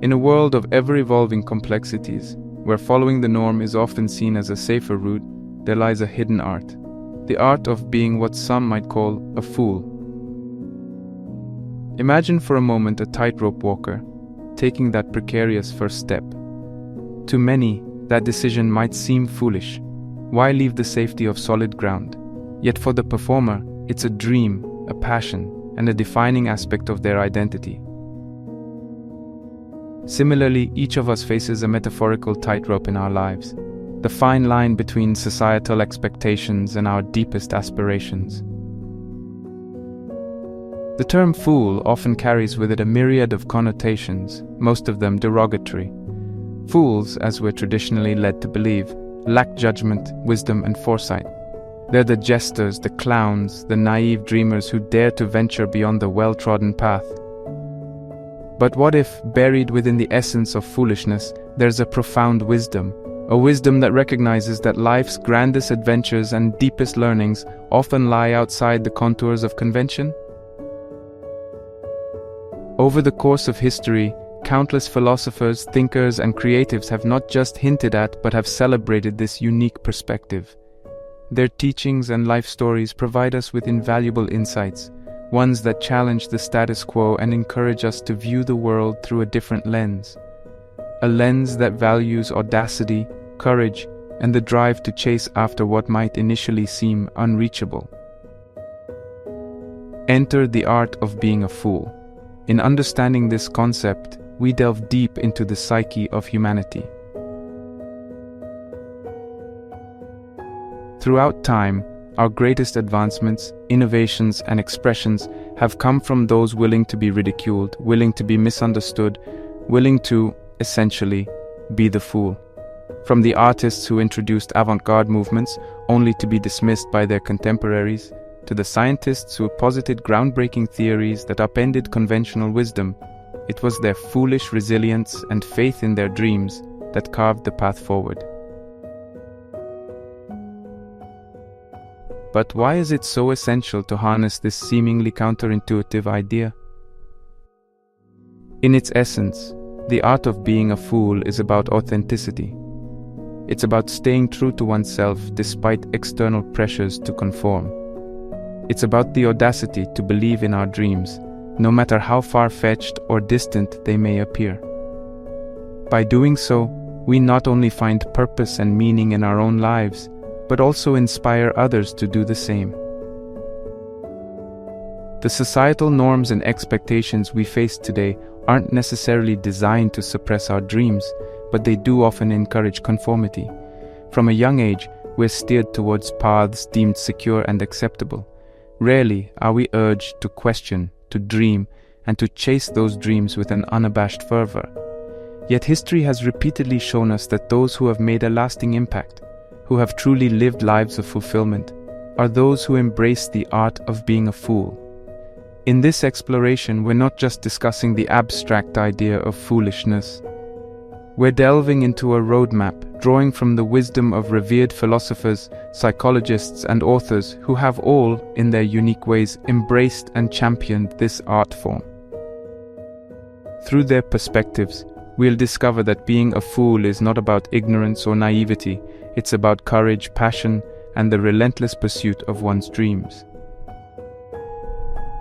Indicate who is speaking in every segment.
Speaker 1: In a world of ever-evolving complexities, where following the norm is often seen as a safer route, there lies a hidden art. The art of being what some might call a fool. Imagine for a moment a tightrope walker, taking that precarious first step. To many, that decision might seem foolish. Why leave the safety of solid ground? Yet for the performer, it's a dream, a passion, and a defining aspect of their identity. Similarly, each of us faces a metaphorical tightrope in our lives, the fine line between societal expectations and our deepest aspirations. The term fool often carries with it a myriad of connotations, most of them derogatory. Fools, as we're traditionally led to believe, lack judgment, wisdom, and foresight. They're the jesters, the clowns, the naive dreamers who dare to venture beyond the well-trodden path. But what if, buried within the essence of foolishness, there's a profound wisdom, a wisdom that recognizes that life's grandest adventures and deepest learnings often lie outside the contours of convention? Over the course of history, countless philosophers, thinkers, and creatives have not just hinted at but have celebrated this unique perspective. Their teachings and life stories provide us with invaluable insights, ones that challenge the status quo and encourage us to view the world through a different lens. A lens that values audacity, courage, and the drive to chase after what might initially seem unreachable. Enter the art of being a fool. In understanding this concept, we delve deep into the psyche of humanity. Throughout time, our greatest advancements, innovations, and expressions have come from those willing to be ridiculed, willing to be misunderstood, willing to, essentially, be the fool. From the artists who introduced avant-garde movements only to be dismissed by their contemporaries, to the scientists who posited groundbreaking theories that upended conventional wisdom, it was their foolish resilience and faith in their dreams that carved the path forward. But why is it so essential to harness this seemingly counterintuitive idea? In its essence, the art of being a fool is about authenticity. It's about staying true to oneself despite external pressures to conform. It's about the audacity to believe in our dreams, no matter how far-fetched or distant they may appear. By doing so, we not only find purpose and meaning in our own lives, but also inspire others to do the same. The societal norms and expectations we face today aren't necessarily designed to suppress our dreams, but they do often encourage conformity. From a young age, we're steered towards paths deemed secure and acceptable. Rarely are we urged to question, to dream, and to chase those dreams with an unabashed fervor. Yet history has repeatedly shown us that those who have made a lasting impact, who have truly lived lives of fulfillment, are those who embrace the art of being a fool. In this exploration, we're not just discussing the abstract idea of foolishness. We're delving into a roadmap, drawing from the wisdom of revered philosophers, psychologists, and authors who have all, in their unique ways, embraced and championed this art form. Through their perspectives, we'll discover that being a fool is not about ignorance or naivety. It's about courage, passion, and the relentless pursuit of one's dreams.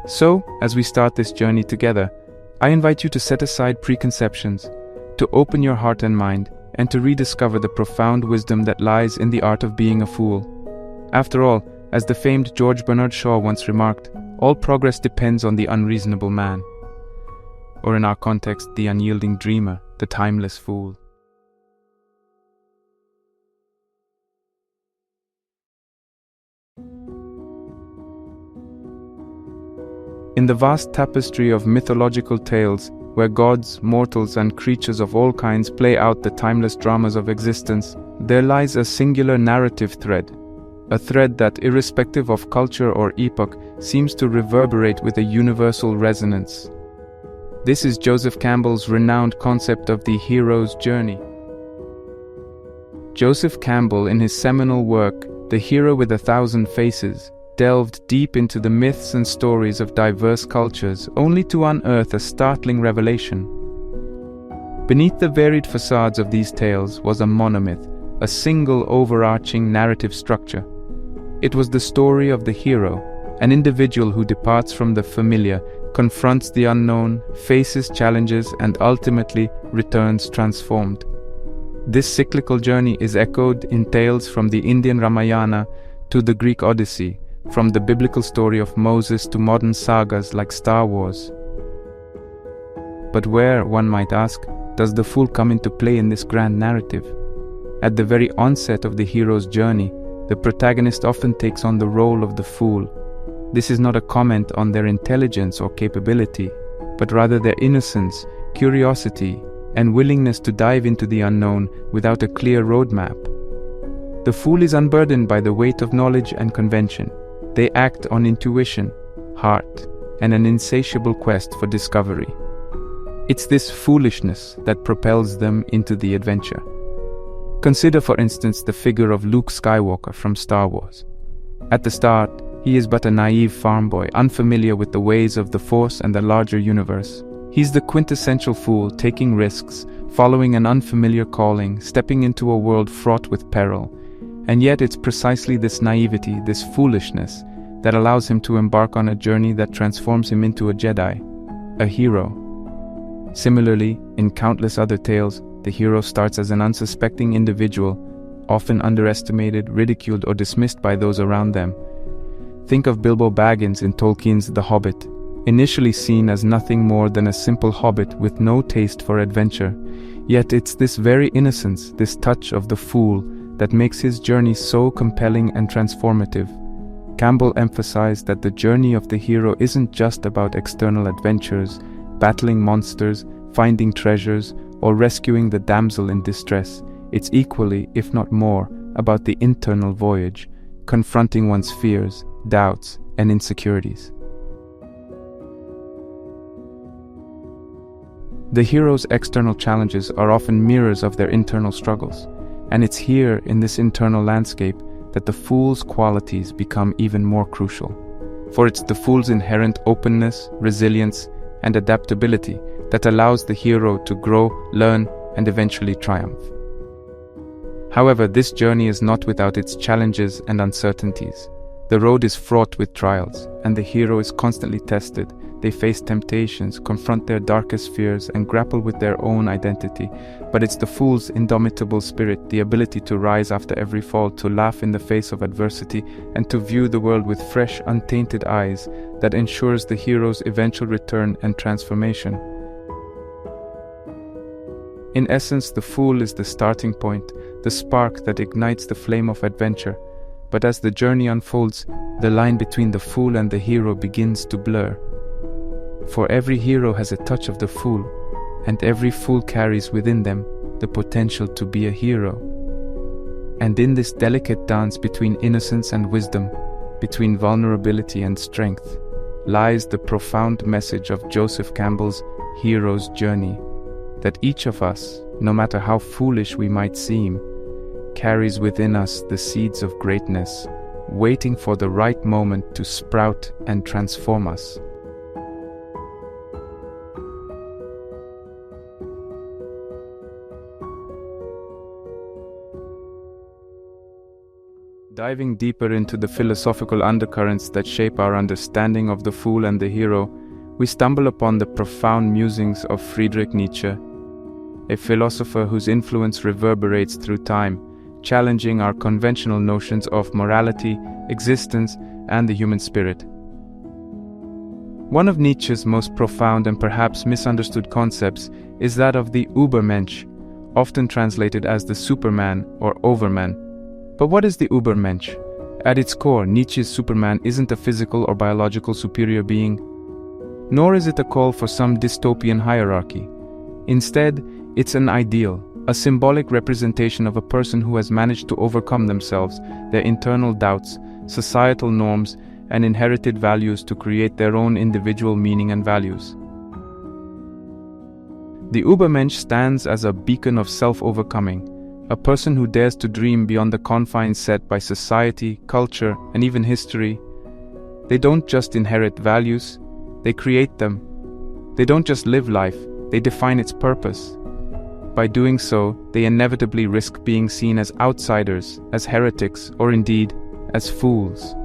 Speaker 1: So, as we start this journey together, I invite you to set aside preconceptions, to open your heart and mind, and to rediscover the profound wisdom that lies in the art of being a fool. After all, as the famed George Bernard Shaw once remarked, all progress depends on the unreasonable man. Or in our context, the unyielding dreamer, the timeless fool. In the vast tapestry of mythological tales, where gods, mortals, and creatures of all kinds play out the timeless dramas of existence, there lies a singular narrative thread, a thread that, irrespective of culture or epoch, seems to reverberate with a universal resonance. This is Joseph Campbell's renowned concept of the hero's journey. Joseph Campbell, in his seminal work, The Hero with a Thousand Faces, delved deep into the myths and stories of diverse cultures, only to unearth a startling revelation. Beneath the varied facades of these tales was a monomyth, a single overarching narrative structure. It was the story of the hero, an individual who departs from the familiar, confronts the unknown, faces challenges, and ultimately returns transformed. This cyclical journey is echoed in tales from the Indian Ramayana to the Greek Odyssey, from the biblical story of Moses to modern sagas like Star Wars. But where, one might ask, does the fool come into play in this grand narrative? At the very onset of the hero's journey, the protagonist often takes on the role of the fool. This is not a comment on their intelligence or capability, but rather their innocence, curiosity, and willingness to dive into the unknown without a clear roadmap. The fool is unburdened by the weight of knowledge and convention. They act on intuition, heart, and an insatiable quest for discovery. It's this foolishness that propels them into the adventure. Consider, for instance, the figure of Luke Skywalker from Star Wars. At the start, he is but a naive farm boy, unfamiliar with the ways of the Force and the larger universe. He's the quintessential fool, taking risks, following an unfamiliar calling, stepping into a world fraught with peril. And yet it's precisely this naivety, this foolishness, that allows him to embark on a journey that transforms him into a Jedi, a hero. Similarly, in countless other tales, the hero starts as an unsuspecting individual, often underestimated, ridiculed, or dismissed by those around them. Think of Bilbo Baggins in Tolkien's The Hobbit, initially seen as nothing more than a simple hobbit with no taste for adventure. Yet it's this very innocence, this touch of the fool, that makes his journey so compelling and transformative. Campbell emphasized that the journey of the hero isn't just about external adventures, battling monsters, finding treasures, or rescuing the damsel in distress. It's equally, if not more, about the internal voyage, confronting one's fears, doubts, and insecurities. The hero's external challenges are often mirrors of their internal struggles, and it's here, in this internal landscape, that the fool's qualities become even more crucial. For it's the fool's inherent openness, resilience, and adaptability that allows the hero to grow, learn, and eventually triumph. However, this journey is not without its challenges and uncertainties. The road is fraught with trials, and the hero is constantly tested. They face temptations, confront their darkest fears, and grapple with their own identity. But it's the fool's indomitable spirit, the ability to rise after every fall, to laugh in the face of adversity, and to view the world with fresh, untainted eyes, that ensures the hero's eventual return and transformation. In essence, the fool is the starting point, the spark that ignites the flame of adventure. But as the journey unfolds, the line between the fool and the hero begins to blur. For every hero has a touch of the fool, and every fool carries within them the potential to be a hero. And in this delicate dance between innocence and wisdom, between vulnerability and strength, lies the profound message of Joseph Campbell's hero's journey, that each of us, no matter how foolish we might seem, carries within us the seeds of greatness, waiting for the right moment to sprout and transform us. Diving deeper into the philosophical undercurrents that shape our understanding of the fool and the hero, we stumble upon the profound musings of Friedrich Nietzsche, a philosopher whose influence reverberates through time, challenging our conventional notions of morality, existence, and the human spirit. One of Nietzsche's most profound and perhaps misunderstood concepts is that of the Übermensch, often translated as the Superman or Overman. But what is the Übermensch? At its core, Nietzsche's Superman isn't a physical or biological superior being, nor is it a call for some dystopian hierarchy. Instead, it's an ideal, a symbolic representation of a person who has managed to overcome themselves, their internal doubts, societal norms, and inherited values to create their own individual meaning and values. The Übermensch stands as a beacon of self-overcoming, a person who dares to dream beyond the confines set by society, culture, and even history. They don't just inherit values, they create them. They don't just live life, they define its purpose. by doing so, they inevitably risk being seen as outsiders, as heretics, or indeed, as fools.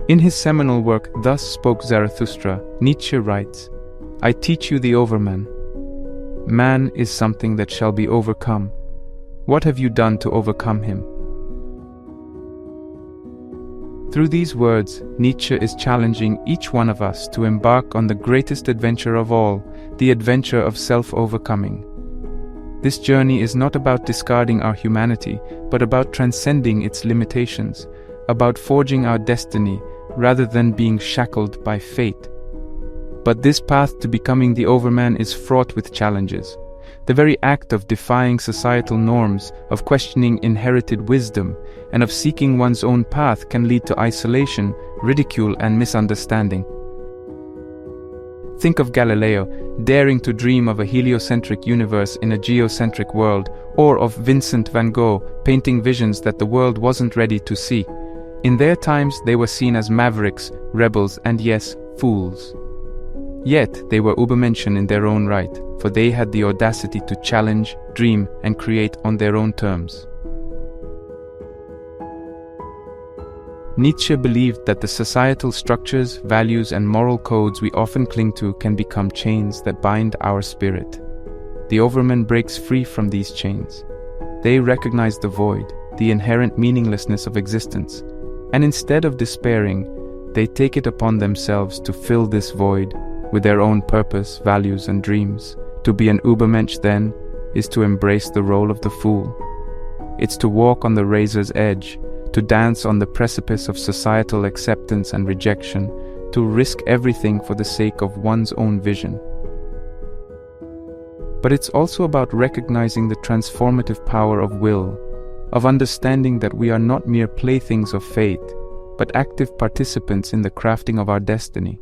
Speaker 1: In his seminal work, Thus Spoke Zarathustra, Nietzsche writes, "I teach you the overman. Man is something that shall be overcome. What have you done to overcome him?" Through these words, Nietzsche is challenging each one of us to embark on the greatest adventure of all, the adventure of self-overcoming. This journey is not about discarding our humanity, but about transcending its limitations, about forging our destiny rather than being shackled by fate. But this path to becoming the overman is fraught with challenges. The very act of defying societal norms, of questioning inherited wisdom, and of seeking one's own path can lead to isolation, ridicule, and misunderstanding. Think of Galileo, daring to dream of a heliocentric universe in a geocentric world, or of Vincent van Gogh, painting visions that the world wasn't ready to see. In their times, they were seen as mavericks, rebels, and yes, fools. Yet, they were Übermenschen in their own right, for they had the audacity to challenge, dream, and create on their own terms. Nietzsche believed that the societal structures, values, and moral codes we often cling to can become chains that bind our spirit. The overman breaks free from these chains. They recognize the void, the inherent meaninglessness of existence, and instead of despairing, they take it upon themselves to fill this void with their own purpose, values, and dreams. To be an Übermensch, then, is to embrace the role of the fool. It's to walk on the razor's edge, to dance on the precipice of societal acceptance and rejection, to risk everything for the sake of one's own vision. But it's also about recognizing the transformative power of will, of understanding that we are not mere playthings of fate, but active participants in the crafting of our destiny.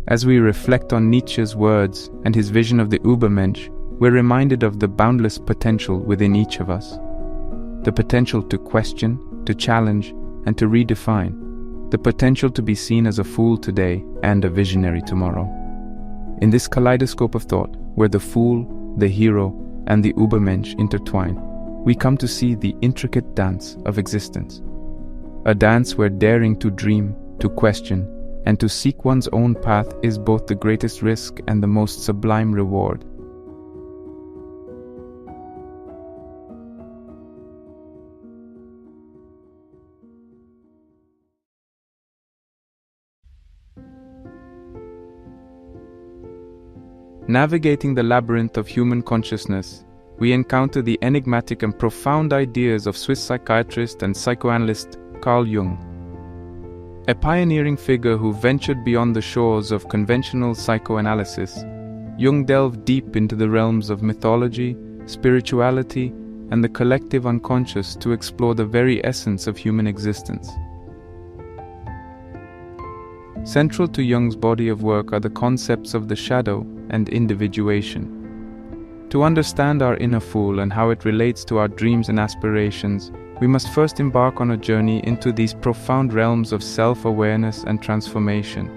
Speaker 1: As we reflect on Nietzsche's words and his vision of the Übermensch, we're reminded of the boundless potential within each of us. The potential to question, to challenge, and to redefine. The potential to be seen as a fool today and a visionary tomorrow. In this kaleidoscope of thought, where the fool, the hero, and the Übermensch intertwine, we come to see the intricate dance of existence. A dance where daring to dream, to question, and to seek one's own path is both the greatest risk and the most sublime reward. Navigating the labyrinth of human consciousness, we encounter the enigmatic and profound ideas of Swiss psychiatrist and psychoanalyst Carl Jung. A pioneering figure who ventured beyond the shores of conventional psychoanalysis, Jung delved deep into the realms of mythology, spirituality, and the collective unconscious to explore the very essence of human existence. Central to Jung's body of work are the concepts of the shadow and individuation. To understand our inner fool and how it relates to our dreams and aspirations, we must first embark on a journey into these profound realms of self-awareness and transformation.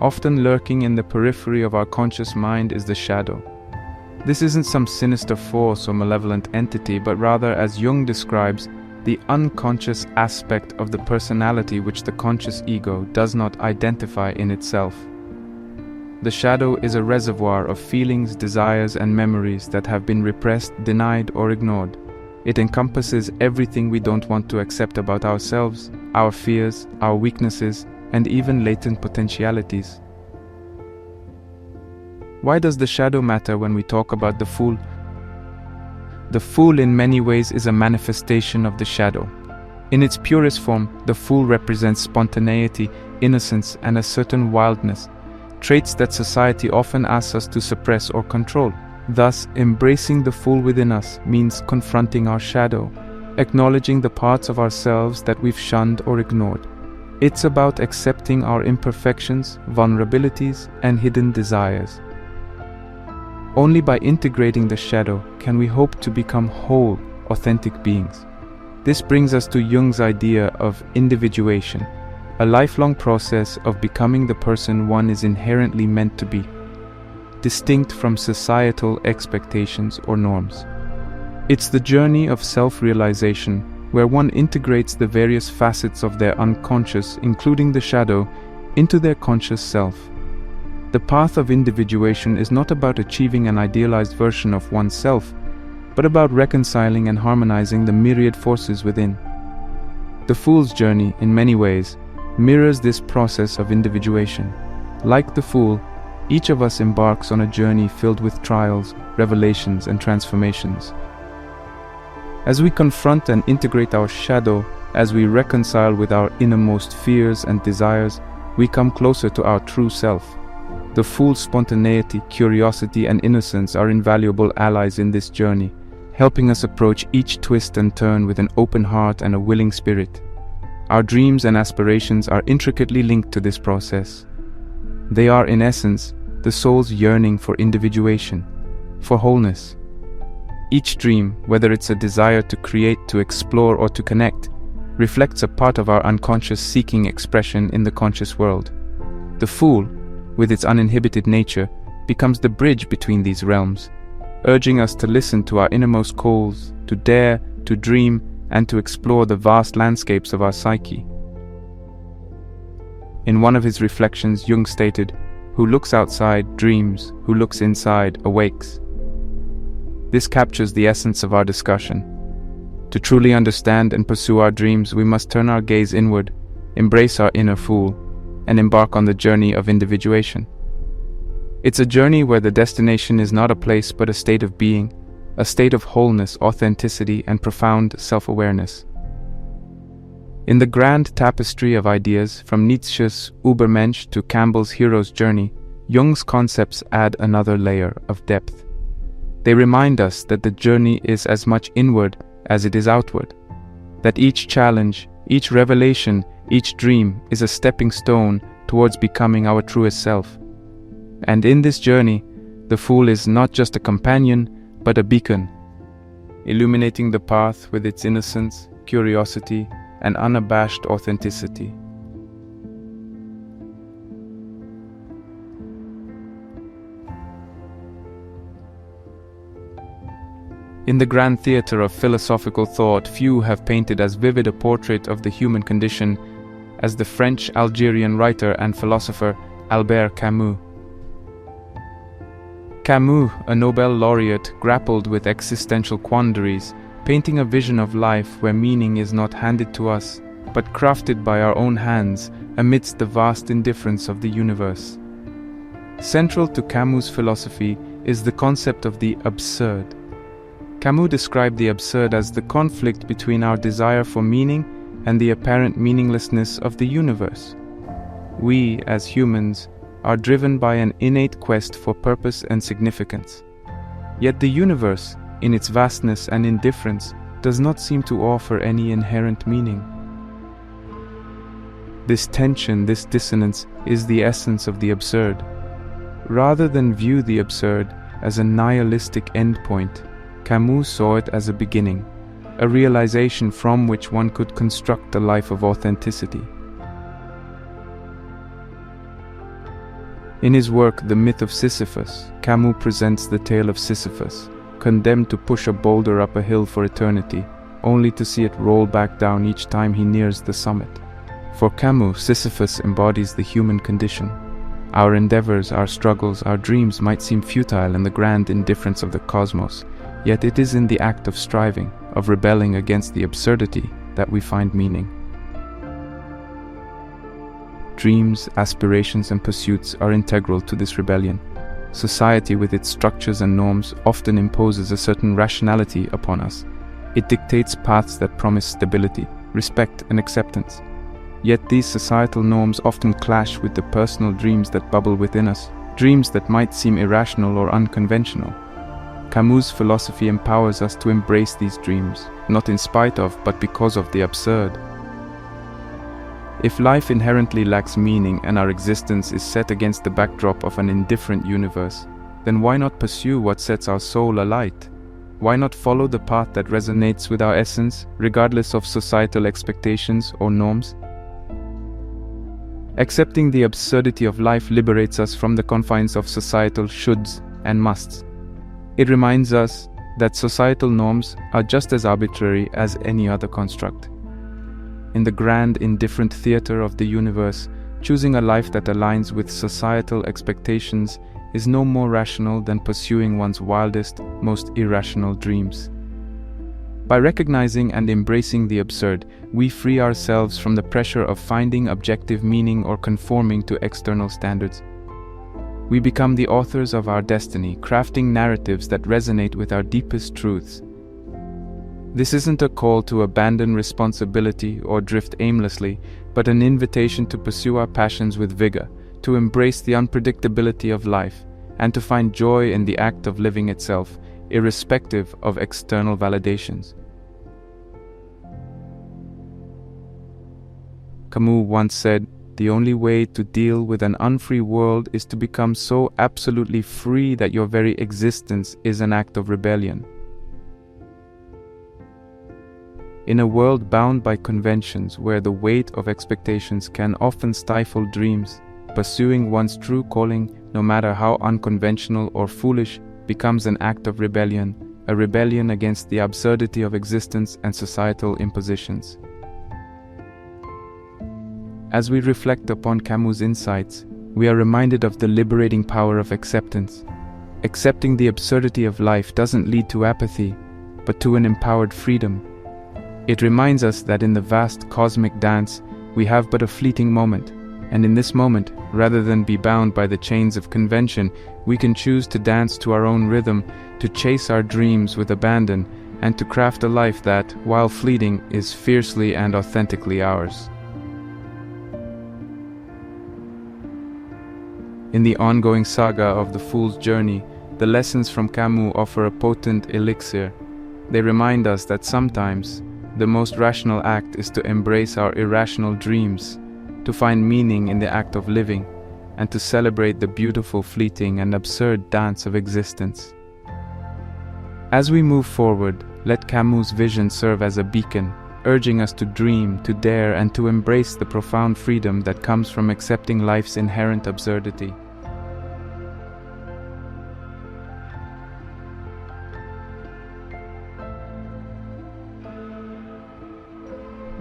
Speaker 1: Often lurking in the periphery of our conscious mind is the shadow. This isn't some sinister force or malevolent entity, but rather, as Jung describes, the unconscious aspect of the personality which the conscious ego does not identify in itself. The shadow is a reservoir of feelings, desires, and memories that have been repressed, denied, or ignored. It encompasses everything we don't want to accept about ourselves, our fears, our weaknesses, and even latent potentialities. Why does the shadow matter when we talk about the fool? The fool in many ways is a manifestation of the shadow. In its purest form, the fool represents spontaneity, innocence, and a certain wildness, traits that society often asks us to suppress or control. Thus, embracing the fool within us means confronting our shadow, acknowledging the parts of ourselves that we've shunned or ignored. It's about accepting our imperfections, vulnerabilities, and hidden desires. Only by integrating the shadow can we hope to become whole, authentic beings. This brings us to Jung's idea of individuation, a lifelong process of becoming the person one is inherently meant to be, distinct from societal expectations or norms. It's the journey of self-realization, where one integrates the various facets of their unconscious, including the shadow, into their conscious self. The path of individuation is not about achieving an idealized version of oneself, but about reconciling and harmonizing the myriad forces within. The fool's journey, in many ways, mirrors this process of individuation. Like the fool, each of us embarks on a journey filled with trials, revelations, and transformations. As we confront and integrate our shadow, as we reconcile with our innermost fears and desires, we come closer to our true self. The fool's spontaneity, curiosity, and innocence are invaluable allies in this journey, helping us approach each twist and turn with an open heart and a willing spirit. Our dreams and aspirations are intricately linked to this process. They are, in essence, the soul's yearning for individuation, for wholeness. Each dream, whether it's a desire to create, to explore, or to connect, reflects a part of our unconscious seeking expression in the conscious world. The fool, with its uninhibited nature, becomes the bridge between these realms, urging us to listen to our innermost calls, to dare, to dream, and to explore the vast landscapes of our psyche. In one of his reflections, Jung stated, "Who looks outside dreams, who looks inside awakes." This captures the essence of our discussion. To truly understand and pursue our dreams, we must turn our gaze inward, embrace our inner fool, and embark on the journey of individuation. It's a journey where the destination is not a place but a state of being, a state of wholeness, authenticity, and profound self-awareness. In the grand tapestry of ideas, from Nietzsche's Übermensch to Campbell's hero's journey, Jung's concepts add another layer of depth. They remind us that the journey is as much inward as it is outward, that each challenge, each revelation, each dream is a stepping stone towards becoming our truest self. And in this journey, the fool is not just a companion, but a beacon, illuminating the path with its innocence, curiosity, and unabashed authenticity. In the grand theatre of philosophical thought, few have painted as vivid a portrait of the human condition as the French-Algerian writer and philosopher Albert Camus. Camus, a Nobel laureate, grappled with existential quandaries, painting a vision of life where meaning is not handed to us, but crafted by our own hands amidst the vast indifference of the universe. Central to Camus' philosophy is the concept of the absurd. Camus described the absurd as the conflict between our desire for meaning and the apparent meaninglessness of the universe. We, as humans, are driven by an innate quest for purpose and significance. Yet the universe, in its vastness and indifference, does not seem to offer any inherent meaning. This tension, this dissonance, is the essence of the absurd. Rather than view the absurd as a nihilistic endpoint, Camus saw it as a beginning, a realization from which one could construct a life of authenticity. In his work, The Myth of Sisyphus, Camus presents the tale of Sisyphus, condemned to push a boulder up a hill for eternity, only to see it roll back down each time he nears the summit. For Camus, Sisyphus embodies the human condition. Our endeavors, our struggles, our dreams might seem futile in the grand indifference of the cosmos, yet it is in the act of striving, of rebelling against the absurdity, that we find meaning. Dreams, aspirations, and pursuits are integral to this rebellion. Society, with its structures and norms, often imposes a certain rationality upon us. It dictates paths that promise stability, respect, and acceptance. Yet these societal norms often clash with the personal dreams that bubble within us, dreams that might seem irrational or unconventional. Camus' philosophy empowers us to embrace these dreams, not in spite of, but because of the absurd. If life inherently lacks meaning and our existence is set against the backdrop of an indifferent universe, then why not pursue what sets our soul alight? Why not follow the path that resonates with our essence, regardless of societal expectations or norms? Accepting the absurdity of life liberates us from the confines of societal shoulds and musts. It reminds us that societal norms are just as arbitrary as any other construct. In the grand, indifferent theater of the universe, choosing a life that aligns with societal expectations is no more rational than pursuing one's wildest, most irrational dreams. By recognizing and embracing the absurd, we free ourselves from the pressure of finding objective meaning or conforming to external standards. We become the authors of our destiny, crafting narratives that resonate with our deepest truths. This isn't a call to abandon responsibility or drift aimlessly, but an invitation to pursue our passions with vigor, to embrace the unpredictability of life, and to find joy in the act of living itself, irrespective of external validations. Camus once said, "The only way to deal with an unfree world is to become so absolutely free that your very existence is an act of rebellion." In a world bound by conventions where the weight of expectations can often stifle dreams, pursuing one's true calling, no matter how unconventional or foolish, becomes an act of rebellion, a rebellion against the absurdity of existence and societal impositions. As we reflect upon Camus' insights, we are reminded of the liberating power of acceptance. Accepting the absurdity of life doesn't lead to apathy, but to an empowered freedom. It reminds us that in the vast cosmic dance, we have but a fleeting moment, and in this moment, rather than be bound by the chains of convention, we can choose to dance to our own rhythm, to chase our dreams with abandon, and to craft a life that, while fleeting, is fiercely and authentically ours. In the ongoing saga of the Fool's Journey, the lessons from Camus offer a potent elixir. They remind us that sometimes the most rational act is to embrace our irrational dreams, to find meaning in the act of living, and to celebrate the beautiful, fleeting, and absurd dance of existence. As we move forward, let Camus' vision serve as a beacon, urging us to dream, to dare, and to embrace the profound freedom that comes from accepting life's inherent absurdity.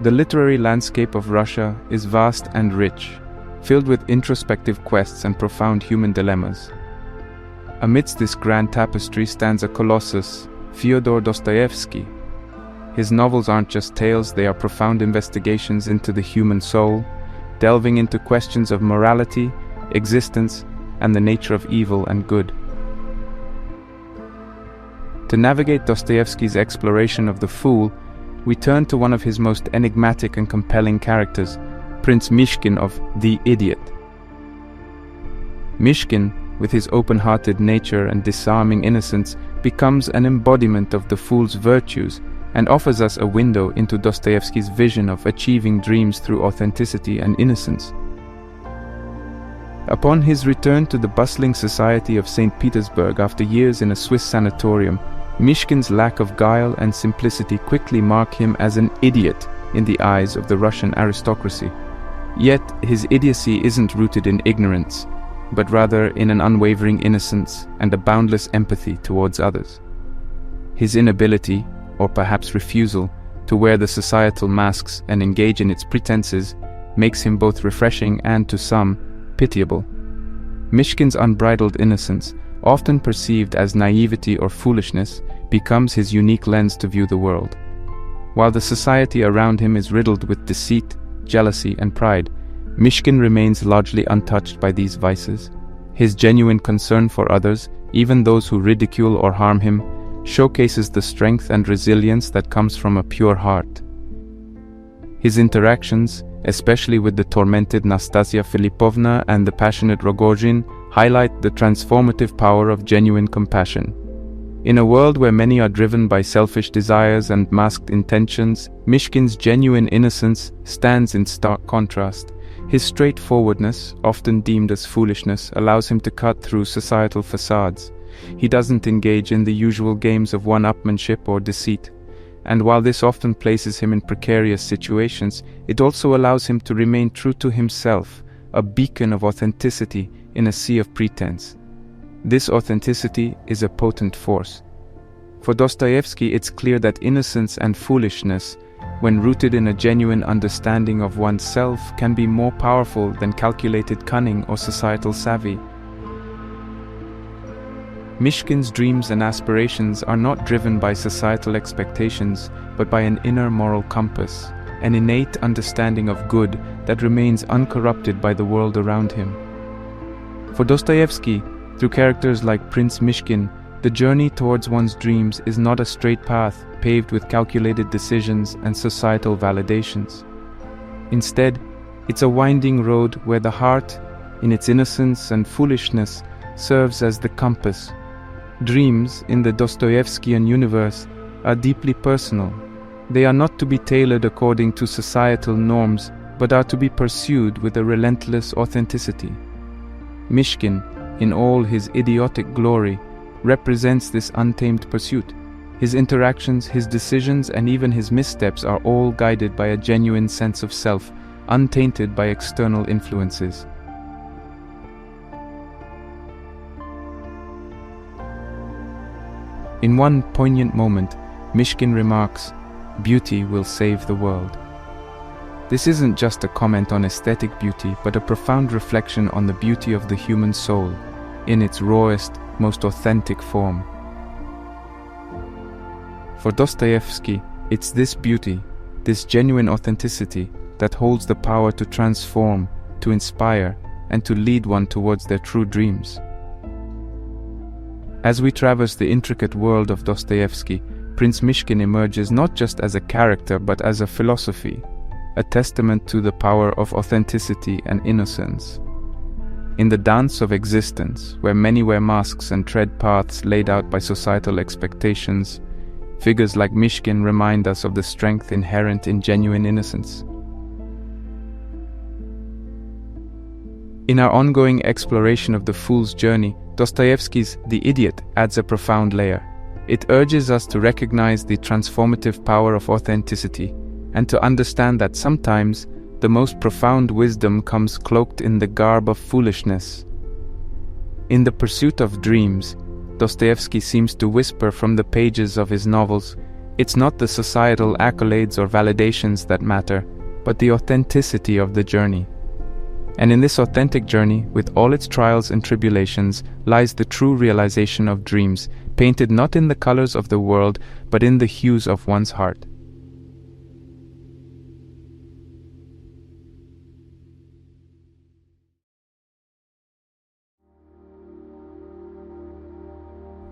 Speaker 1: The literary landscape of Russia is vast and rich, filled with introspective quests and profound human dilemmas. Amidst this grand tapestry stands a colossus, Fyodor Dostoevsky. His novels aren't just tales, they are profound investigations into the human soul, delving into questions of morality, existence, and the nature of evil and good. To navigate Dostoevsky's exploration of the fool, we turn to one of his most enigmatic and compelling characters, Prince Mishkin of The Idiot. Mishkin, with his open-hearted nature and disarming innocence, becomes an embodiment of the fool's virtues and offers us a window into Dostoevsky's vision of achieving dreams through authenticity and innocence. Upon his return to the bustling society of St. Petersburg after years in a Swiss sanatorium, Mishkin's lack of guile and simplicity quickly mark him as an idiot in the eyes of the Russian aristocracy. Yet his idiocy isn't rooted in ignorance, but rather in an unwavering innocence and a boundless empathy towards others. His inability, or perhaps refusal, to wear the societal masks and engage in its pretenses makes him both refreshing and, to some, pitiable. Mishkin's unbridled innocence, often perceived as naivety or foolishness, becomes his unique lens to view the world. While the society around him is riddled with deceit, jealousy, and pride, Mishkin remains largely untouched by these vices. His genuine concern for others, even those who ridicule or harm him, showcases the strength and resilience that comes from a pure heart. His interactions, especially with the tormented Nastasia Filipovna and the passionate Rogozhin, highlight the transformative power of genuine compassion. In a world where many are driven by selfish desires and masked intentions, Mishkin's genuine innocence stands in stark contrast. His straightforwardness, often deemed as foolishness, allows him to cut through societal facades. He doesn't engage in the usual games of one-upmanship or deceit. And while this often places him in precarious situations, it also allows him to remain true to himself, a beacon of authenticity in a sea of pretense. This authenticity is a potent force. For Dostoevsky, it's clear that innocence and foolishness, when rooted in a genuine understanding of oneself, can be more powerful than calculated cunning or societal savvy. Mishkin's dreams and aspirations are not driven by societal expectations, but by an inner moral compass, an innate understanding of good that remains uncorrupted by the world around him. For Dostoevsky, through characters like Prince Mishkin, the journey towards one's dreams is not a straight path paved with calculated decisions and societal validations. Instead, it's a winding road where the heart, in its innocence and foolishness, serves as the compass. Dreams, in the Dostoevskian universe, are deeply personal. They are not to be tailored according to societal norms, but are to be pursued with a relentless authenticity. Mishkin, in all his idiotic glory, represents this untamed pursuit. His interactions, his decisions, and even his missteps are all guided by a genuine sense of self, untainted by external influences. In one poignant moment, Mishkin remarks, "Beauty will save the world." This isn't just a comment on aesthetic beauty, but a profound reflection on the beauty of the human soul, in its rawest, most authentic form. For Dostoevsky, it's this beauty, this genuine authenticity, that holds the power to transform, to inspire, and to lead one towards their true dreams. As we traverse the intricate world of Dostoevsky, Prince Mishkin emerges not just as a character but as a philosophy, a testament to the power of authenticity and innocence. In the dance of existence, where many wear masks and tread paths laid out by societal expectations, figures like Mishkin remind us of the strength inherent in genuine innocence. In our ongoing exploration of the fool's journey, Dostoevsky's The Idiot adds a profound layer. It urges us to recognize the transformative power of authenticity and to understand that sometimes the most profound wisdom comes cloaked in the garb of foolishness. In The Pursuit of Dreams, Dostoevsky seems to whisper from the pages of his novels, "It's not the societal accolades or validations that matter, but the authenticity of the journey." And in this authentic journey, with all its trials and tribulations, lies the true realization of dreams, painted not in the colors of the world, but in the hues of one's heart.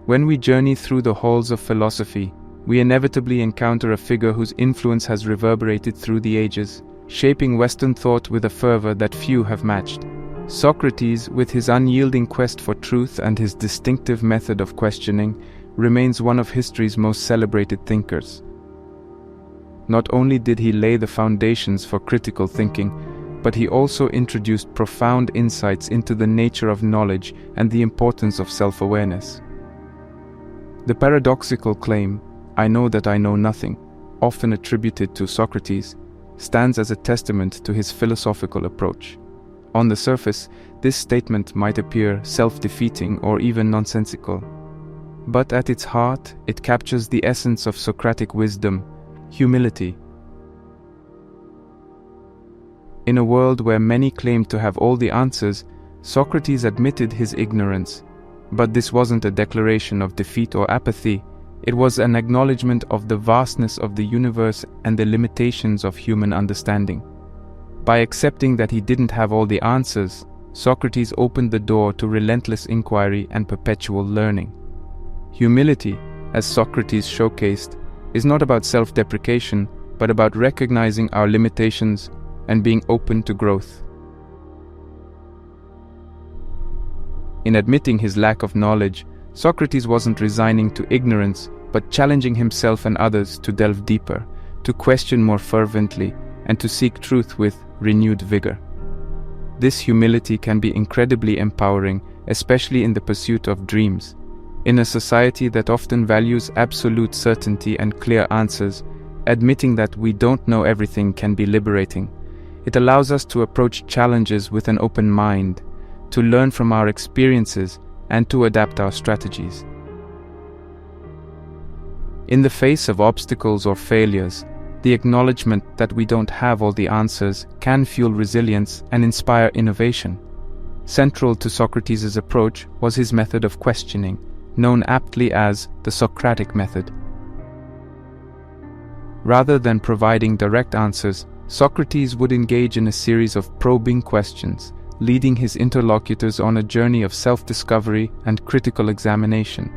Speaker 1: When we journey through the halls of philosophy, we inevitably encounter a figure whose influence has reverberated through the ages, shaping Western thought with a fervor that few have matched. Socrates, with his unyielding quest for truth and his distinctive method of questioning, remains one of history's most celebrated thinkers. Not only did he lay the foundations for critical thinking, but he also introduced profound insights into the nature of knowledge and the importance of self-awareness. The paradoxical claim, "I know that I know nothing," often attributed to Socrates, stands as a testament to his philosophical approach. On the surface, this statement might appear self-defeating or even nonsensical. But at its heart, it captures the essence of Socratic wisdom, humility. In a world where many claimed to have all the answers, Socrates admitted his ignorance. But this wasn't a declaration of defeat or apathy. It was an acknowledgement of the vastness of the universe and the limitations of human understanding. By accepting that he didn't have all the answers, Socrates opened the door to relentless inquiry and perpetual learning. Humility, as Socrates showcased, is not about self-deprecation, but about recognizing our limitations and being open to growth. In admitting his lack of knowledge, Socrates wasn't resigning to ignorance, but challenging himself and others to delve deeper, to question more fervently, and to seek truth with renewed vigor. This humility can be incredibly empowering, especially in the pursuit of dreams. In a society that often values absolute certainty and clear answers, admitting that we don't know everything can be liberating. It allows us to approach challenges with an open mind, to learn from our experiences, and to adapt our strategies. In the face of obstacles or failures, the acknowledgement that we don't have all the answers can fuel resilience and inspire innovation. Central to Socrates' approach was his method of questioning, known aptly as the Socratic method. Rather than providing direct answers, Socrates would engage in a series of probing questions, leading his interlocutors on a journey of self-discovery and critical examination.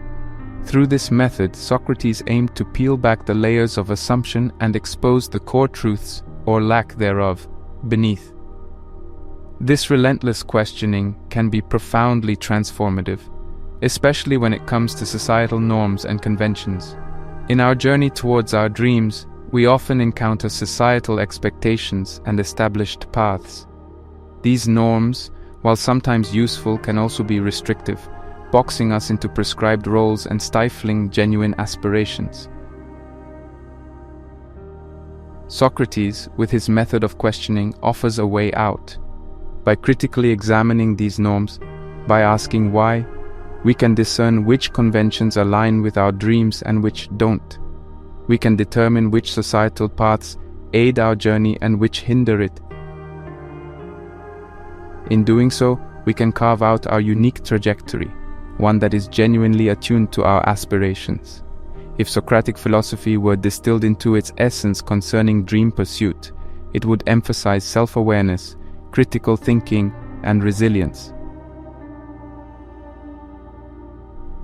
Speaker 1: Through this method, Socrates aimed to peel back the layers of assumption and expose the core truths, or lack thereof, beneath. This relentless questioning can be profoundly transformative, especially when it comes to societal norms and conventions. In our journey towards our dreams, we often encounter societal expectations and established paths. These norms, while sometimes useful, can also be restrictive, boxing us into prescribed roles and stifling genuine aspirations. Socrates, with his method of questioning, offers a way out. By critically examining these norms, by asking why, we can discern which conventions align with our dreams and which don't. We can determine which societal paths aid our journey and which hinder it. In doing so, we can carve out our unique trajectory, one that is genuinely attuned to our aspirations. If Socratic philosophy were distilled into its essence concerning dream pursuit, it would emphasize self-awareness, critical thinking, and resilience.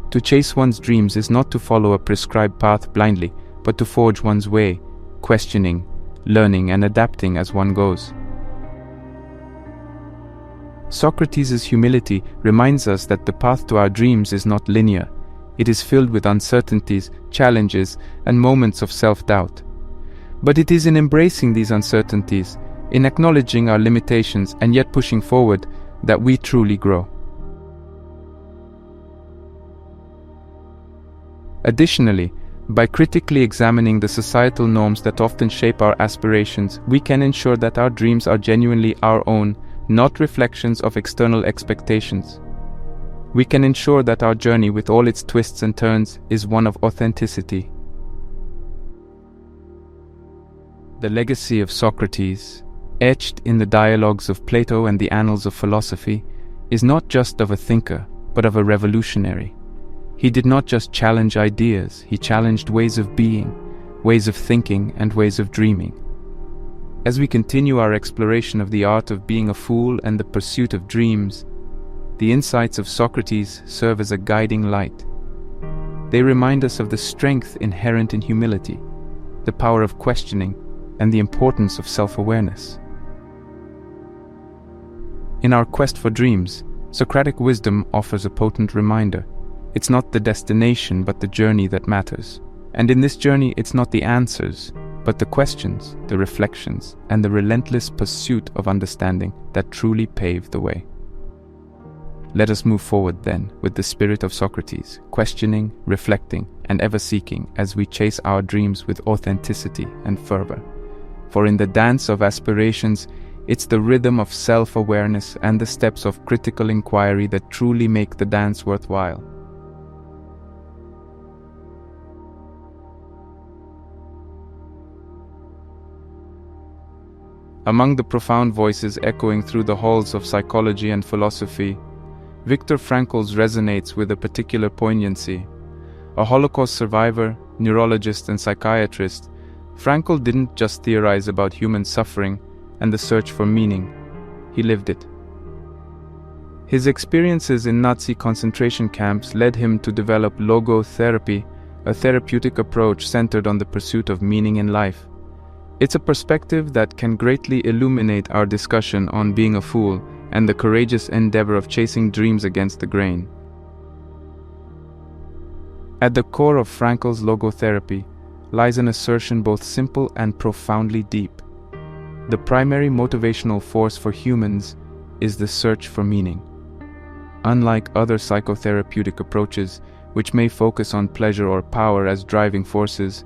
Speaker 1: To chase one's dreams is not to follow a prescribed path blindly, but to forge one's way, questioning, learning, and adapting as one goes. Socrates' humility reminds us that the path to our dreams is not linear. It is filled with uncertainties, challenges, and moments of self-doubt. But it is in embracing these uncertainties, in acknowledging our limitations and yet pushing forward, that we truly grow. Additionally, by critically examining the societal norms that often shape our aspirations, we can ensure that our dreams are genuinely our own, not reflections of external expectations. We can ensure that our journey, with all its twists and turns, is one of authenticity. The legacy of Socrates, etched in the dialogues of Plato and the annals of philosophy, is not just of a thinker, but of a revolutionary. He did not just challenge ideas, he challenged ways of being, ways of thinking, and ways of dreaming. As we continue our exploration of the art of being a fool and the pursuit of dreams, the insights of Socrates serve as a guiding light. They remind us of the strength inherent in humility, the power of questioning, and the importance of self-awareness. In our quest for dreams, Socratic wisdom offers a potent reminder. It's not the destination, but the journey that matters. And in this journey, it's not the answers, but the questions, the reflections, and the relentless pursuit of understanding that truly pave the way. Let us move forward then with the spirit of Socrates, questioning, reflecting, and ever seeking as we chase our dreams with authenticity and fervor. For in the dance of aspirations, it's the rhythm of self-awareness and the steps of critical inquiry that truly make the dance worthwhile. Among the profound voices echoing through the halls of psychology and philosophy, Viktor Frankl's resonates with a particular poignancy. A Holocaust survivor, neurologist, and psychiatrist, Frankl didn't just theorize about human suffering and the search for meaning. He lived it. His experiences in Nazi concentration camps led him to develop logotherapy, a therapeutic approach centered on the pursuit of meaning in life. It's a perspective that can greatly illuminate our discussion on being a fool and the courageous endeavor of chasing dreams against the grain. At the core of Frankl's logotherapy lies an assertion both simple and profoundly deep. The primary motivational force for humans is the search for meaning. Unlike other psychotherapeutic approaches, which may focus on pleasure or power as driving forces,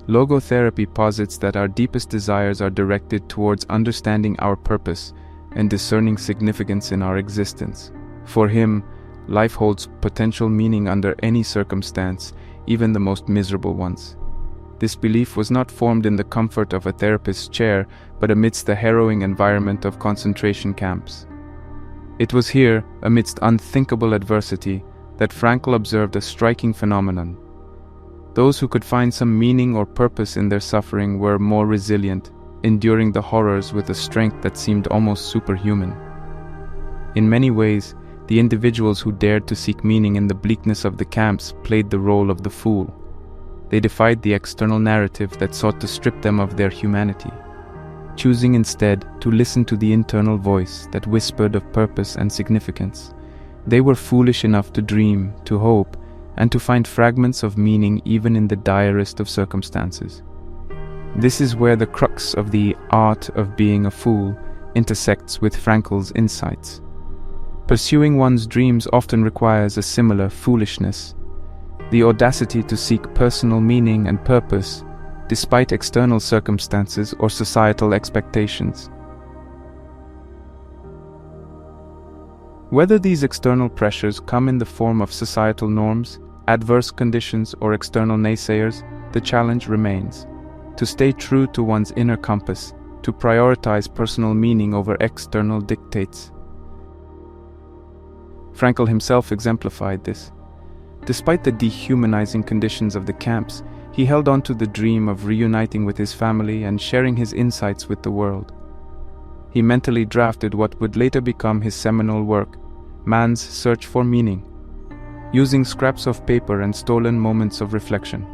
Speaker 1: Logotherapy posits that our deepest desires are directed towards understanding our purpose and discerning significance in our existence. For him, life holds potential meaning under any circumstance, even the most miserable ones. This belief was not formed in the comfort of a therapist's chair, but amidst the harrowing environment of concentration camps. It was here, amidst unthinkable adversity, that Frankl observed a striking phenomenon. Those who could find some meaning or purpose in their suffering were more resilient, enduring the horrors with a strength that seemed almost superhuman. In many ways, the individuals who dared to seek meaning in the bleakness of the camps played the role of the fool. They defied the external narrative that sought to strip them of their humanity, choosing instead to listen to the internal voice that whispered of purpose and significance. They were foolish enough to dream, to hope, and to find fragments of meaning even in the direst of circumstances. This is where the crux of the art of being a fool intersects with Frankl's insights. Pursuing one's dreams often requires a similar foolishness, the audacity to seek personal meaning and purpose despite external circumstances or societal expectations. Whether these external pressures come in the form of societal norms, adverse conditions, or external naysayers, the challenge remains to stay true to one's inner compass, to prioritize personal meaning over external dictates. Frankl himself exemplified this. Despite the dehumanizing conditions of the camps, he held on to the dream of reuniting with his family and sharing his insights with the world. He mentally drafted what would later become his seminal work, Man's Search for Meaning, using scraps of paper and stolen moments of reflection.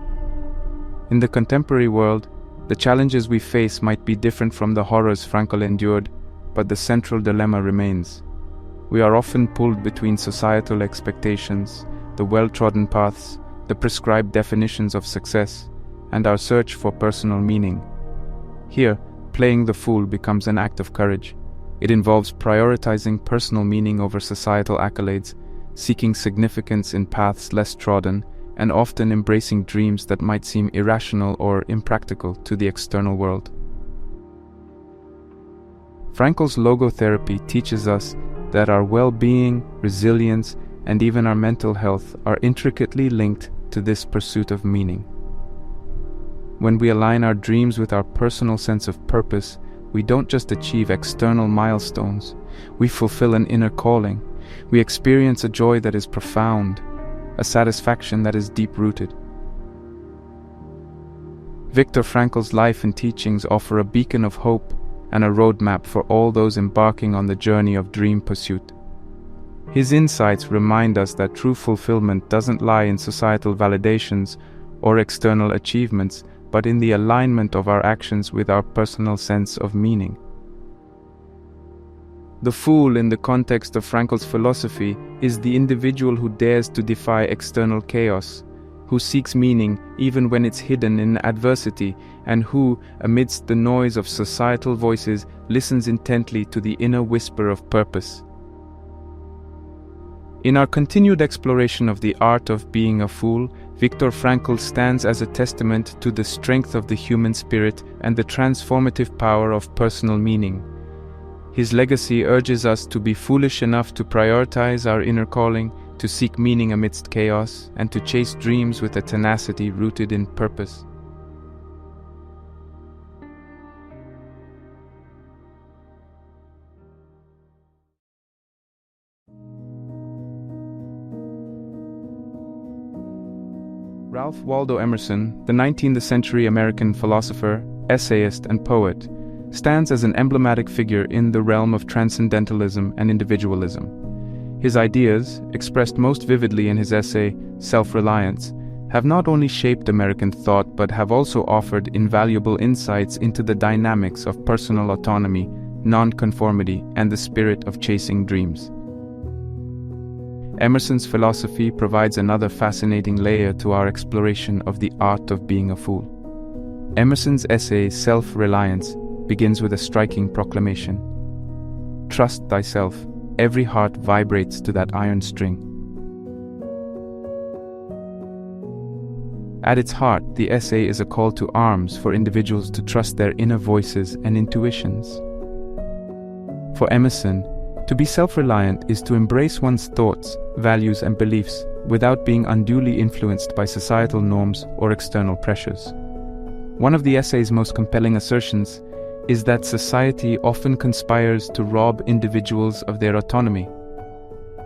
Speaker 1: In the contemporary world, the challenges we face might be different from the horrors Frankl endured, but the central dilemma remains. We are often pulled between societal expectations, the well-trodden paths, the prescribed definitions of success, and our search for personal meaning. Here, playing the fool becomes an act of courage. It involves prioritizing personal meaning over societal accolades, seeking significance in paths less trodden, and often embracing dreams that might seem irrational or impractical to the external world. Frankl's logotherapy teaches us that our well-being, resilience, and even our mental health are intricately linked to this pursuit of meaning. When we align our dreams with our personal sense of purpose, we don't just achieve external milestones, we fulfill an inner calling. We experience a joy that is profound, a satisfaction that is deep-rooted. Viktor Frankl's life and teachings offer a beacon of hope and a roadmap for all those embarking on the journey of dream pursuit. His insights remind us that true fulfillment doesn't lie in societal validations or external achievements, but in the alignment of our actions with our personal sense of meaning. The fool, in the context of Frankl's philosophy, is the individual who dares to defy external chaos, who seeks meaning even when it's hidden in adversity, and who, amidst the noise of societal voices, listens intently to the inner whisper of purpose. In our continued exploration of the art of being a fool, Viktor Frankl stands as a testament to the strength of the human spirit and the transformative power of personal meaning. His legacy urges us to be foolish enough to prioritize our inner calling, to seek meaning amidst chaos, and to chase dreams with a tenacity rooted in purpose. Ralph Waldo Emerson, the 19th century American philosopher, essayist, and poet, stands as an emblematic figure in the realm of transcendentalism and individualism. His ideas, expressed most vividly in his essay, Self-Reliance, have not only shaped American thought but have also offered invaluable insights into the dynamics of personal autonomy, nonconformity, and the spirit of chasing dreams. Emerson's philosophy provides another fascinating layer to our exploration of the art of being a fool. Emerson's essay, Self-Reliance, begins with a striking proclamation. Trust thyself, every heart vibrates to that iron string. At its heart, the essay is a call to arms for individuals to trust their inner voices and intuitions. For Emerson, to be self-reliant is to embrace one's thoughts, values, and beliefs without being unduly influenced by societal norms or external pressures. One of the essay's most compelling assertions is that society often conspires to rob individuals of their autonomy.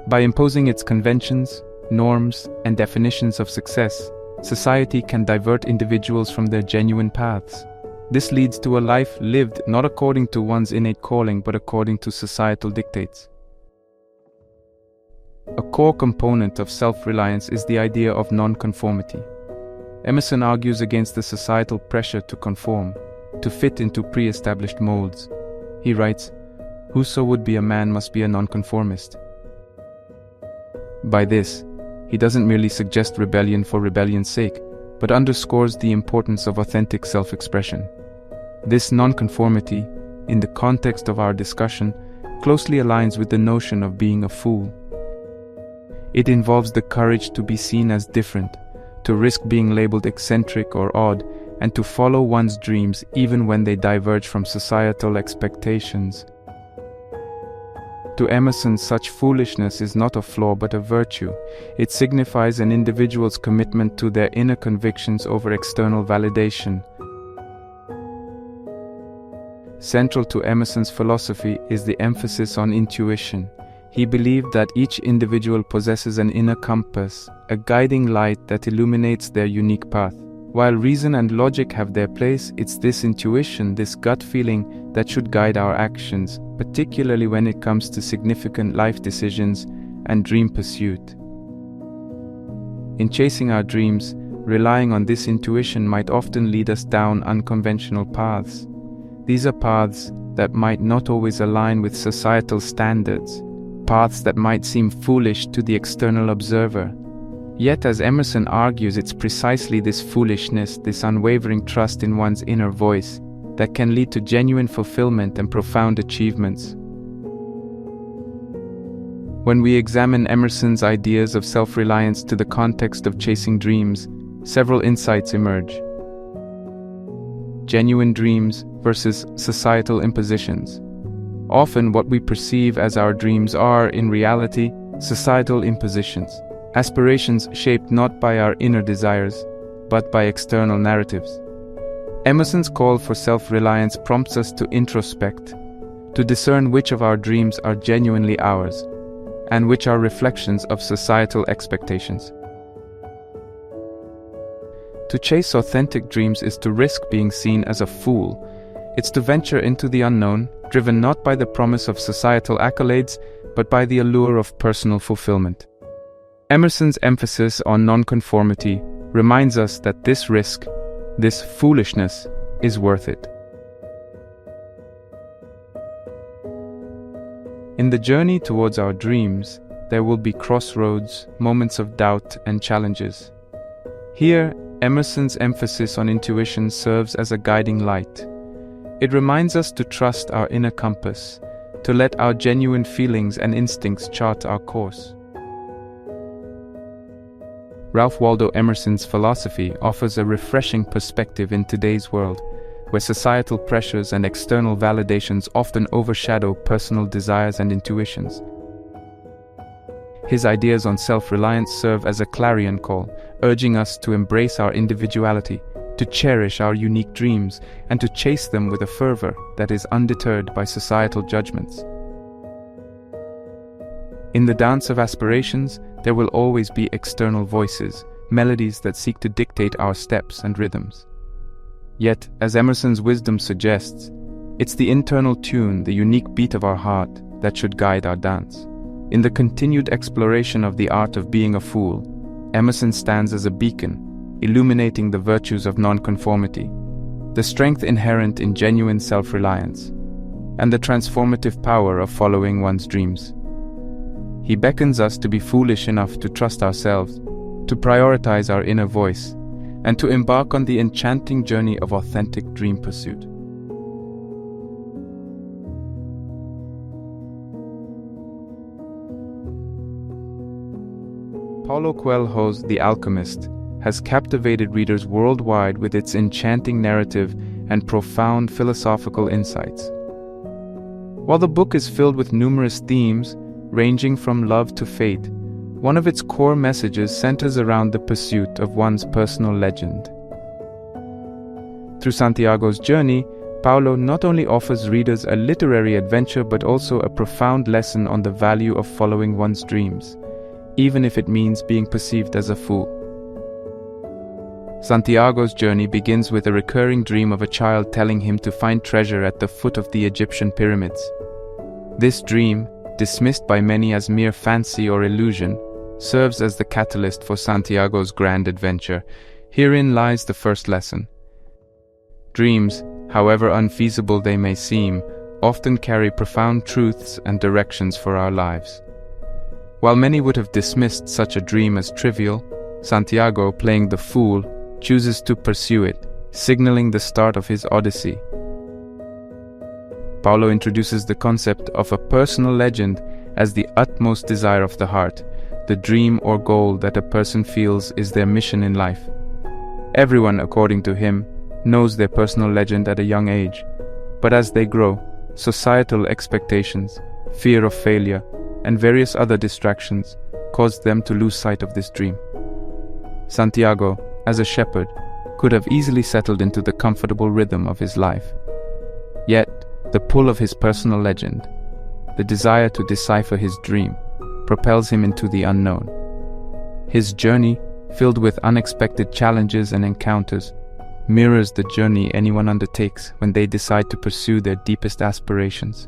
Speaker 1: By imposing its conventions, norms, and definitions of success, society can divert individuals from their genuine paths. This leads to a life lived not according to one's innate calling but according to societal dictates. A core component of self-reliance is the idea of non-conformity. Emerson argues against the societal pressure to conform, to fit into pre-established molds. He writes, "Whoso would be a man must be a nonconformist." By this, he doesn't merely suggest rebellion for rebellion's sake, but underscores the importance of authentic self-expression. This nonconformity, in the context of our discussion, closely aligns with the notion of being a fool. It involves the courage to be seen as different, to risk being labeled eccentric or odd, and to follow one's dreams even when they diverge from societal expectations. To Emerson, such foolishness is not a flaw but a virtue. It signifies an individual's commitment to their inner convictions over external validation. Central to Emerson's philosophy is the emphasis on intuition. He believed that each individual possesses an inner compass, a guiding light that illuminates their unique path. While reason and logic have their place, it's this intuition, this gut feeling, that should guide our actions, particularly when it comes to significant life decisions and dream pursuit. In chasing our dreams, relying on this intuition might often lead us down unconventional paths. These are paths that might not always align with societal standards, paths that might seem foolish to the external observer. Yet, as Emerson argues, it's precisely this foolishness, this unwavering trust in one's inner voice, that can lead to genuine fulfillment and profound achievements. When we examine Emerson's ideas of self-reliance to the context of chasing dreams, several insights emerge. Genuine dreams versus societal impositions. Often what we perceive as our dreams are, in reality, societal impositions. Aspirations shaped not by our inner desires, but by external narratives. Emerson's call for self-reliance prompts us to introspect, to discern which of our dreams are genuinely ours, and which are reflections of societal expectations. To chase authentic dreams is to risk being seen as a fool. It's to venture into the unknown, driven not by the promise of societal accolades, but by the allure of personal fulfillment. Emerson's emphasis on nonconformity reminds us that this risk, this foolishness, is worth it. In the journey towards our dreams, there will be crossroads, moments of doubt, and challenges. Here, Emerson's emphasis on intuition serves as a guiding light. It reminds us to trust our inner compass, to let our genuine feelings and instincts chart our course. Ralph Waldo Emerson's philosophy offers a refreshing perspective in today's world, where societal pressures and external validations often overshadow personal desires and intuitions. His ideas on self-reliance serve as a clarion call, urging us to embrace our individuality, to cherish our unique dreams, and to chase them with a fervor that is undeterred by societal judgments. In the dance of aspirations, there will always be external voices, melodies that seek to dictate our steps and rhythms. Yet, as Emerson's wisdom suggests, it's the internal tune, the unique beat of our heart, that should guide our dance. In the continued exploration of the art of being a fool, Emerson stands as a beacon, illuminating the virtues of nonconformity, the strength inherent in genuine self-reliance, and the transformative power of following one's dreams. He beckons us to be foolish enough to trust ourselves, to prioritize our inner voice, and to embark on the enchanting journey of authentic dream pursuit. Paulo Coelho's The Alchemist has captivated readers worldwide with its enchanting narrative and profound philosophical insights. While the book is filled with numerous themes, ranging from love to fate, one of its core messages centers around the pursuit of one's personal legend. Through Santiago's journey, Paulo not only offers readers a literary adventure but also a profound lesson on the value of following one's dreams, even if it means being perceived as a fool. Santiago's journey begins with a recurring dream of a child telling him to find treasure at the foot of the Egyptian pyramids. This dream, dismissed by many as mere fancy or illusion, serves as the catalyst for Santiago's grand adventure. Herein lies the first lesson. Dreams, however unfeasible they may seem, often carry profound truths and directions for our lives. While many would have dismissed such a dream as trivial, Santiago, playing the fool, chooses to pursue it, signaling the start of his odyssey. Paulo introduces the concept of a personal legend as the utmost desire of the heart, the dream or goal that a person feels is their mission in life. Everyone, according to him, knows their personal legend at a young age, but as they grow, societal expectations, fear of failure, and various other distractions cause them to lose sight of this dream. Santiago, as a shepherd, could have easily settled into the comfortable rhythm of his life. Yet, the pull of his personal legend, the desire to decipher his dream, propels him into the unknown. His journey, filled with unexpected challenges and encounters, mirrors the journey anyone undertakes when they decide to pursue their deepest aspirations.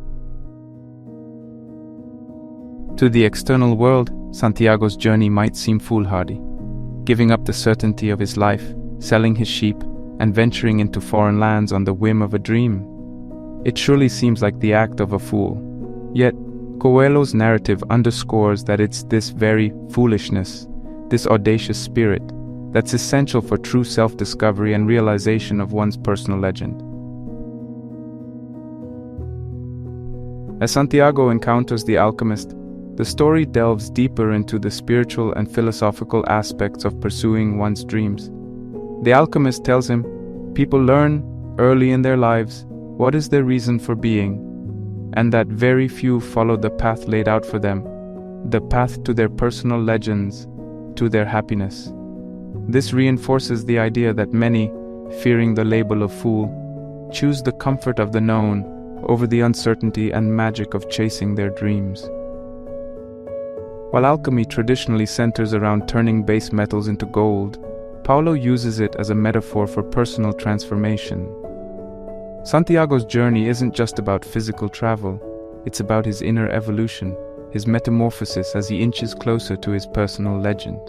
Speaker 1: To the external world, Santiago's journey might seem foolhardy. Giving up the certainty of his life, selling his sheep, and venturing into foreign lands on the whim of a dream. It surely seems like the act of a fool. Yet, Coelho's narrative underscores that it's this very foolishness, this audacious spirit, that's essential for true self-discovery and realization of one's personal legend. As Santiago encounters the alchemist, the story delves deeper into the spiritual and philosophical aspects of pursuing one's dreams. The alchemist tells him, people learn early in their lives what is their reason for being, and that very few follow the path laid out for them, the path to their personal legends, to their happiness. This reinforces the idea that many, fearing the label of fool, choose the comfort of the known over the uncertainty and magic of chasing their dreams. While alchemy traditionally centers around turning base metals into gold, Paulo uses it as a metaphor for personal transformation. Santiago's journey isn't just about physical travel, it's about his inner evolution, his metamorphosis as he inches closer to his personal legend.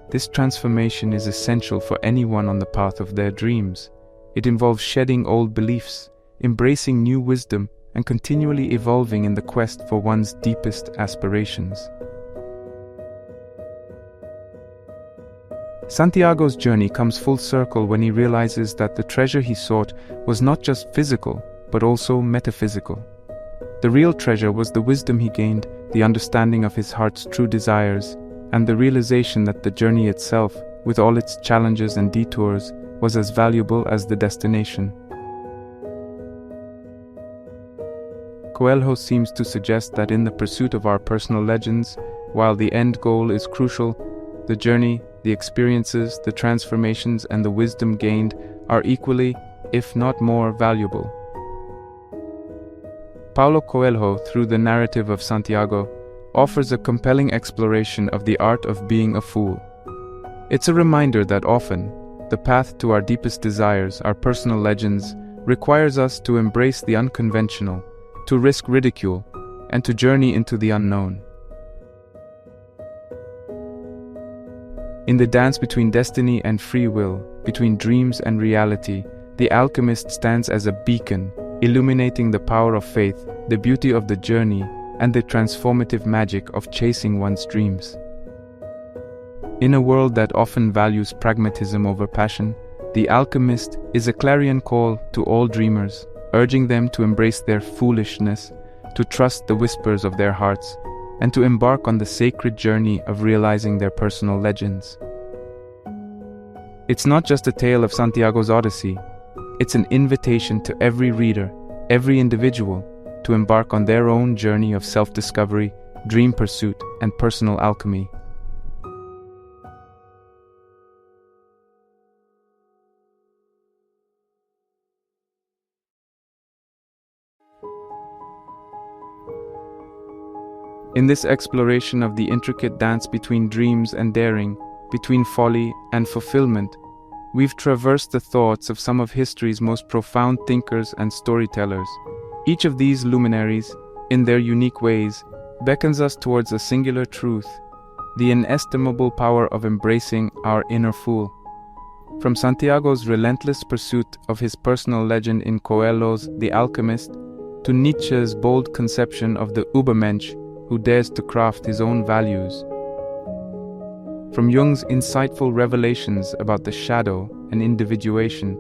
Speaker 1: This transformation is essential for anyone on the path of their dreams. It involves shedding old beliefs, embracing new wisdom, and continually evolving in the quest for one's deepest aspirations. Santiago's journey comes full circle when he realizes that the treasure he sought was not just physical, but also metaphysical. The real treasure was the wisdom he gained, the understanding of his heart's true desires, and the realization that the journey itself, with all its challenges and detours, was as valuable as the destination. Coelho seems to suggest that in the pursuit of our personal legends, while the end goal is crucial, the journey, the experiences, the transformations, and the wisdom gained are equally, if not more, valuable. Paulo Coelho, through the narrative of Santiago, offers a compelling exploration of the art of being a fool. It's a reminder that often, the path to our deepest desires, our personal legends, requires us to embrace the unconventional, to risk ridicule, and to journey into the unknown. In the dance between destiny and free will, between dreams and reality, the alchemist stands as a beacon, illuminating the power of faith, the beauty of the journey, and the transformative magic of chasing one's dreams. In a world that often values pragmatism over passion, The Alchemist is a clarion call to all dreamers, urging them to embrace their foolishness, to trust the whispers of their hearts, and to embark on the sacred journey of realizing their personal legends. It's not just a tale of Santiago's Odyssey, it's an invitation to every reader, every individual, to embark on their own journey of self-discovery, dream pursuit, and personal alchemy. In this exploration of the intricate dance between dreams and daring, between folly and fulfillment, we've traversed the thoughts of some of history's most profound thinkers and storytellers. Each of these luminaries, in their unique ways, beckons us towards a singular truth: the inestimable power of embracing our inner fool. From Santiago's relentless pursuit of his personal legend in Coelho's The Alchemist, to Nietzsche's bold conception of the Übermensch who dares to craft his own values. From Jung's insightful revelations about the shadow and individuation,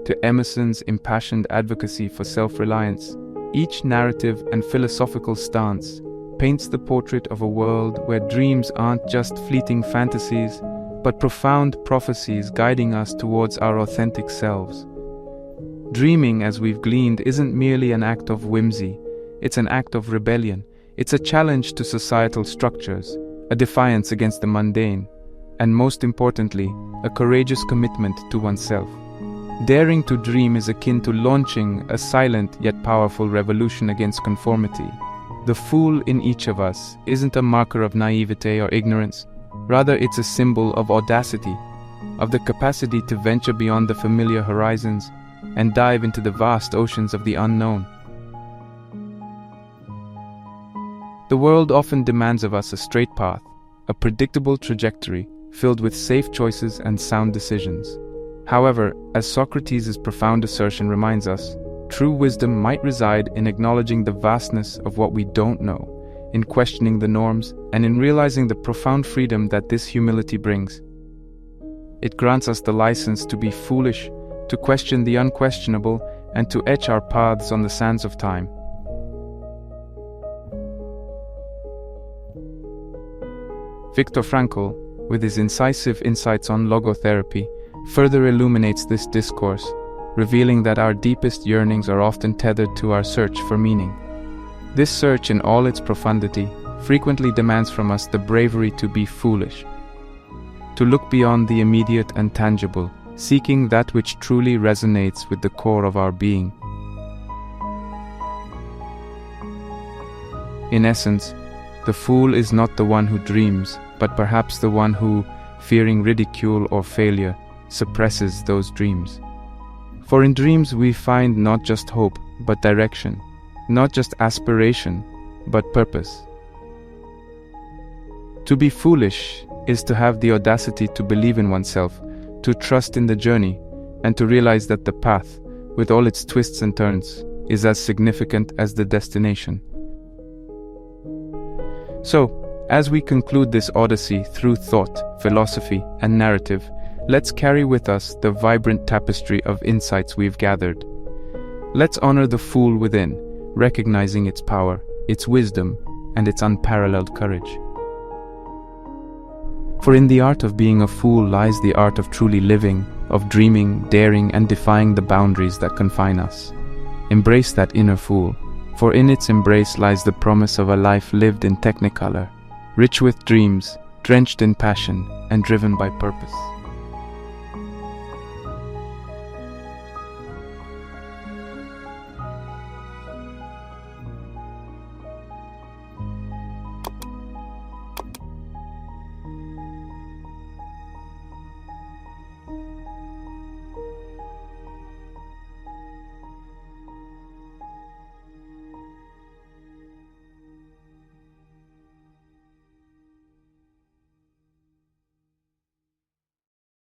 Speaker 1: to Emerson's impassioned advocacy for self-reliance, each narrative and philosophical stance paints the portrait of a world where dreams aren't just fleeting fantasies, but profound prophecies guiding us towards our authentic selves. Dreaming, as we've gleaned, isn't merely an act of whimsy, it's an act of rebellion. It's a challenge to societal structures, a defiance against the mundane, and most importantly, a courageous commitment to oneself. Daring to dream is akin to launching a silent yet powerful revolution against conformity. The fool in each of us isn't a marker of naivete or ignorance, rather it's a symbol of audacity, of the capacity to venture beyond the familiar horizons and dive into the vast oceans of the unknown. The world often demands of us a straight path, a predictable trajectory filled with safe choices and sound decisions. However, as Socrates' profound assertion reminds us, true wisdom might reside in acknowledging the vastness of what we don't know, in questioning the norms, and in realizing the profound freedom that this humility brings. It grants us the license to be foolish, to question the unquestionable, and to etch our paths on the sands of time. Viktor Frankl, with his incisive insights on logotherapy, further illuminates this discourse, revealing that our deepest yearnings are often tethered to our search for meaning. This search, in all its profundity, frequently demands from us the bravery to be foolish, to look beyond the immediate and tangible, seeking that which truly resonates with the core of our being. In essence, the fool is not the one who dreams, but perhaps the one who, fearing ridicule or failure, suppresses those dreams. For in dreams we find not just hope, but direction, not just aspiration, but purpose. To be foolish is to have the audacity to believe in oneself, to trust in the journey, and to realize that the path, with all its twists and turns, is as significant as the destination. So, as we conclude this odyssey through thought, philosophy, and narrative, let's carry with us the vibrant tapestry of insights we've gathered. Let's honor the fool within, recognizing its power, its wisdom, and its unparalleled courage. For in the art of being a fool lies the art of truly living, of dreaming, daring, and defying the boundaries that confine us. Embrace that inner fool, for in its embrace lies the promise of a life lived in technicolor, rich with dreams, drenched in passion, and driven by purpose.